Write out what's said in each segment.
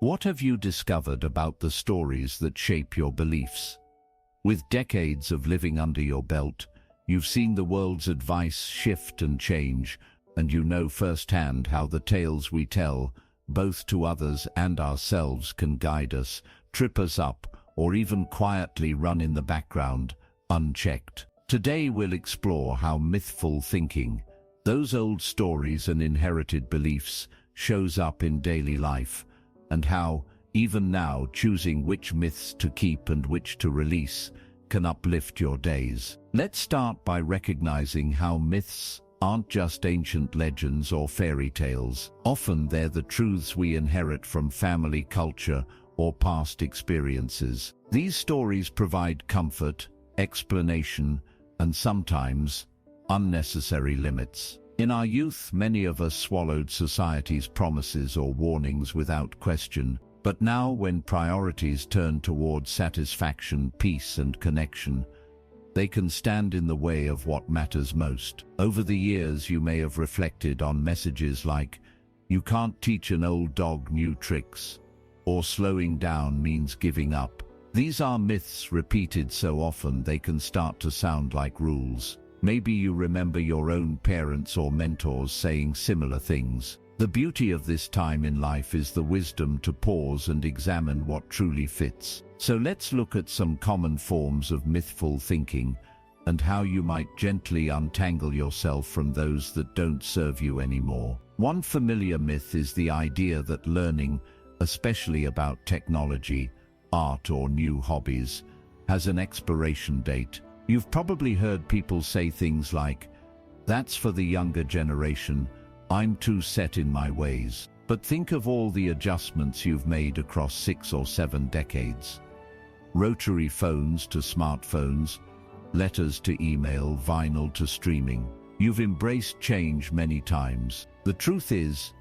What have you discovered about the stories that shape your beliefs? With decades of living under your belt, you've seen the world's advice shift and change, and you know firsthand how the tales we tell, both to others and ourselves, can guide us, trip us up, or even quietly run in the background, unchecked. Today we'll explore how mythful thinking, those old stories and inherited beliefs, shows up in daily life, and how, even now, choosing which myths to keep and which to release can uplift your days. Let's start by recognizing how myths aren't just ancient legends or fairy tales. Often they're the truths we inherit from family culture or past experiences. These stories provide comfort, explanation, and sometimes unnecessary limits. In our youth, many of us swallowed society's promises or warnings without question. But now, when priorities turn toward satisfaction, peace, and connection, they can stand in the way of what matters most. Over the years, you may have reflected on messages like, "You can't teach an old dog new tricks," or "Slowing down means giving up." These are myths repeated so often they can start to sound like rules. Maybe you remember your own parents or mentors saying similar things. The beauty of this time in life is the wisdom to pause and examine what truly fits. So let's look at some common forms of mythful thinking and how you might gently untangle yourself from those that don't serve you anymore. One familiar myth is the idea that learning, especially about technology, art, or new hobbies, has an expiration date. You've probably heard people say things like, "That's for the younger generation, I'm too set in my ways." But think of all the adjustments you've made across 6 or 7 decades. Rotary phones to smartphones, letters to email, vinyl to streaming. You've embraced change many times. The truth is,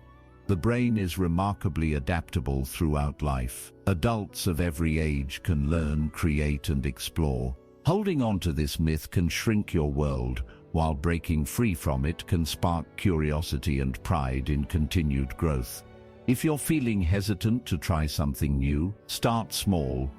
the brain is remarkably adaptable throughout life. Adults of every age can learn, create, and explore. Holding on to this myth can shrink your world, while breaking free from it can spark curiosity and pride in continued growth. If you're feeling hesitant to try something new, start small.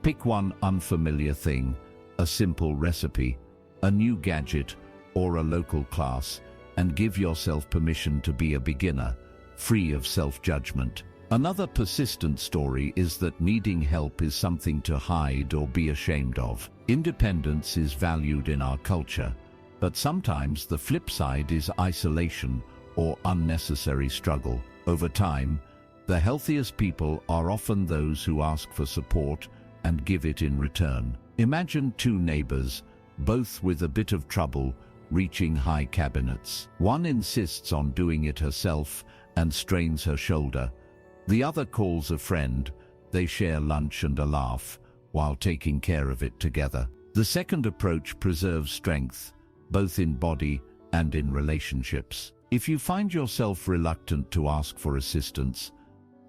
Pick one unfamiliar thing, a simple recipe, a new gadget, or a local class, and give yourself permission to be a beginner, free of self-judgment. Another persistent story is that needing help is something to hide or be ashamed of. Independence is valued in our culture, but sometimes the flip side is isolation or unnecessary struggle. Over time, the healthiest people are often those who ask for support and give it in return. Imagine 2 neighbors, both with a bit of trouble, reaching high cabinets. One insists on doing it herself and strains her shoulder. The other calls a friend. They share lunch and a laugh while taking care of it together. The second approach preserves strength, both in body and in relationships. If you find yourself reluctant to ask for assistance,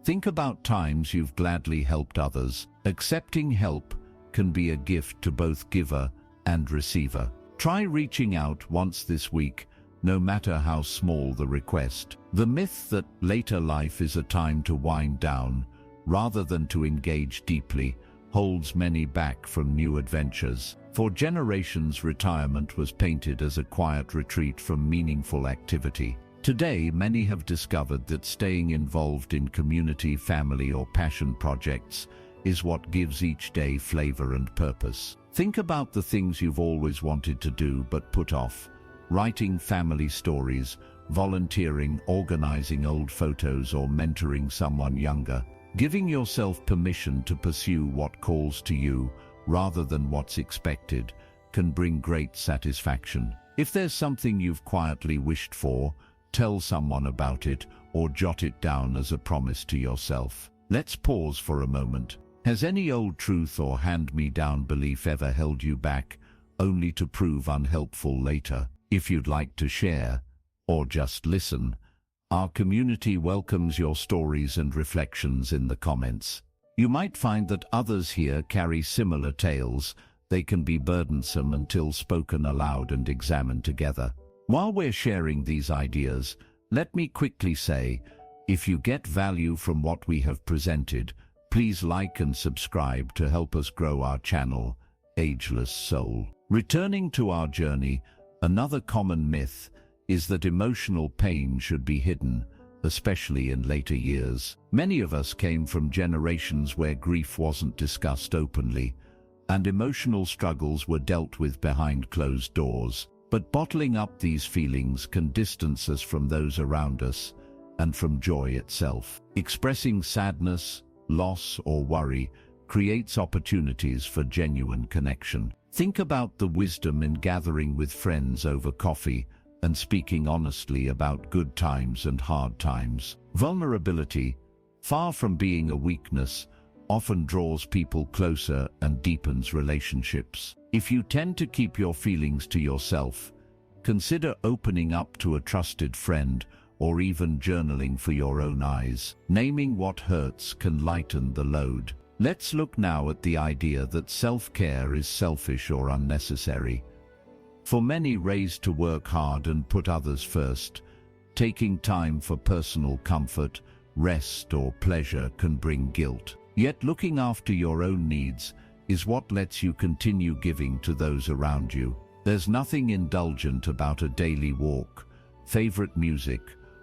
think about times you've gladly helped others. Accepting help can be a gift to both giver and receiver. Try reaching out once this week, no matter how small the request. The myth that later life is a time to wind down, rather than to engage deeply, holds many back from new adventures. For generations, retirement was painted as a quiet retreat from meaningful activity. Today, many have discovered that staying involved in community, family, or passion projects is what gives each day flavor and purpose. Think about the things you've always wanted to do but put off. Writing family stories, volunteering, organizing old photos, or mentoring someone younger. Giving yourself permission to pursue what calls to you rather than what's expected can bring great satisfaction. If there's something you've quietly wished for, tell someone about it or jot it down as a promise to yourself. Let's pause for a moment. Has any old truth or hand-me-down belief ever held you back, only to prove unhelpful later? If you'd like to share, or just listen, our community welcomes your stories and reflections in the comments. You might find that others here carry similar tales. They can be burdensome until spoken aloud and examined together. While we're sharing these ideas, let me quickly say, If you get value from what we have presented, please like and subscribe to help us grow our channel, Ageless Soul. Returning to our journey, another common myth is that emotional pain should be hidden, especially in later years. Many of us came from generations where grief wasn't discussed openly, and emotional struggles were dealt with behind closed doors. But bottling up these feelings can distance us from those around us and from joy itself. Expressing sadness, loss, or worry creates opportunities for genuine connection. Think about the wisdom in gathering with friends over coffee and speaking honestly about good times and hard times. Vulnerability, far from being a weakness, often draws people closer and deepens relationships. If you tend to keep your feelings to yourself, consider opening up to a trusted friend or even journaling for your own eyes. Naming what hurts can lighten the load. Let's look now at the idea that self-care is selfish or unnecessary. For many raised to work hard and put others first, taking time for personal comfort, rest, or pleasure can bring guilt. Yet looking after your own needs is what lets you continue giving to those around you. There's nothing indulgent about a daily walk, favorite music,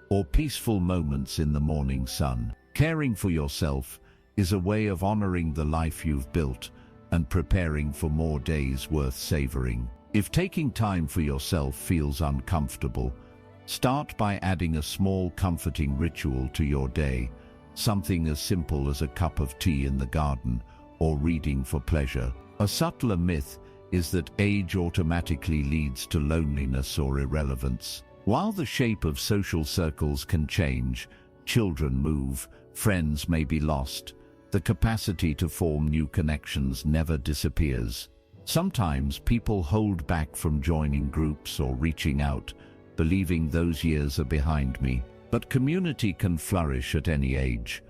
or peaceful moments in the morning sun. Caring for yourself is a way of honoring the life you've built and preparing for more days worth savoring. If taking time for yourself feels uncomfortable, start by adding a small comforting ritual to your day, something as simple as a cup of tea in the garden or reading for pleasure. A subtler myth is that age automatically leads to loneliness or irrelevance. While the shape of social circles can change, children move, friends may be lost, the capacity to form new connections never disappears. Sometimes people hold back from joining groups or reaching out, believing those years are behind me. But community can flourish at any age.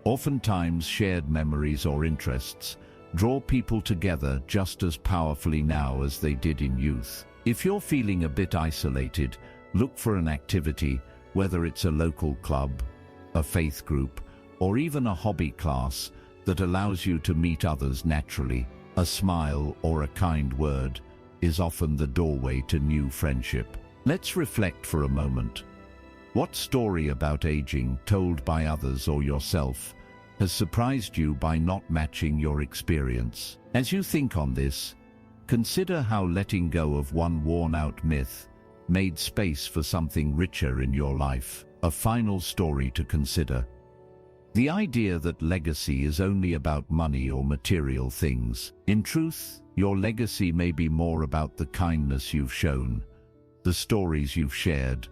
Oftentimes shared memories or interests draw people together just as powerfully now as they did in youth. If you're feeling a bit isolated, look for an activity, whether it's a local club, a faith group, or even a hobby class that allows you to meet others naturally. A smile or a kind word is often the doorway to new friendship. Let's reflect for a moment. What story about aging, told by others or yourself, has surprised you by not matching your experience? As you think on this, consider how letting go of one worn-out myth made space for something richer in your life. A final story to consider. The idea that legacy is only about money or material things. In truth, your legacy may be more about the kindness you've shown, the stories you've shared,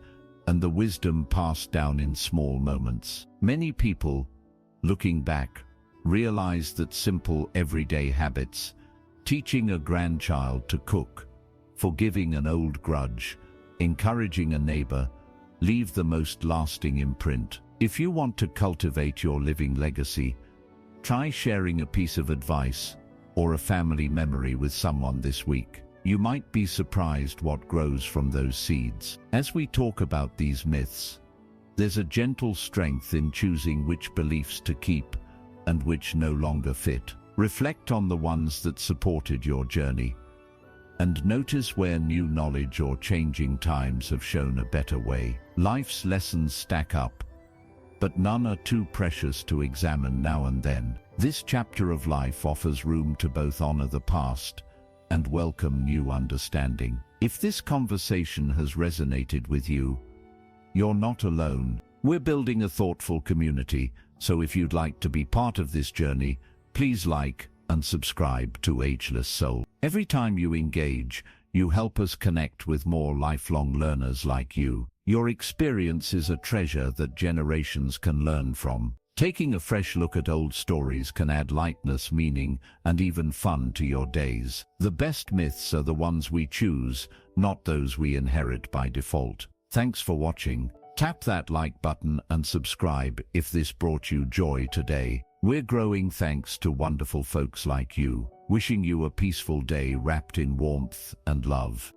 and the wisdom passed down in small moments. Many people, looking back, realize that simple everyday habits, teaching a grandchild to cook, forgiving an old grudge, encouraging a neighbor, leave the most lasting imprint. If you want to cultivate your living legacy, try sharing a piece of advice or a family memory with someone this week. You might be surprised what grows from those seeds. As we talk about these myths, there's a gentle strength in choosing which beliefs to keep and which no longer fit. Reflect on the ones that supported your journey, and notice where new knowledge or changing times have shown a better way. Life's lessons stack up, but none are too precious to examine now and then. This chapter of life offers room to both honor the past and welcome new understanding. If this conversation has resonated with you, you're not alone. We're building a thoughtful community, so if you'd like to be part of this journey, please like and subscribe to Ageless Soul. Every time you engage, you help us connect with more lifelong learners like you. Your experience is a treasure that generations can learn from. Taking a fresh look at old stories can add lightness, meaning, and even fun to your days. The best myths are the ones we choose, not those we inherit by default. Thanks for watching. Tap that like button and subscribe if this brought you joy today. We're growing thanks to wonderful folks like you. Wishing you a peaceful day wrapped in warmth and love.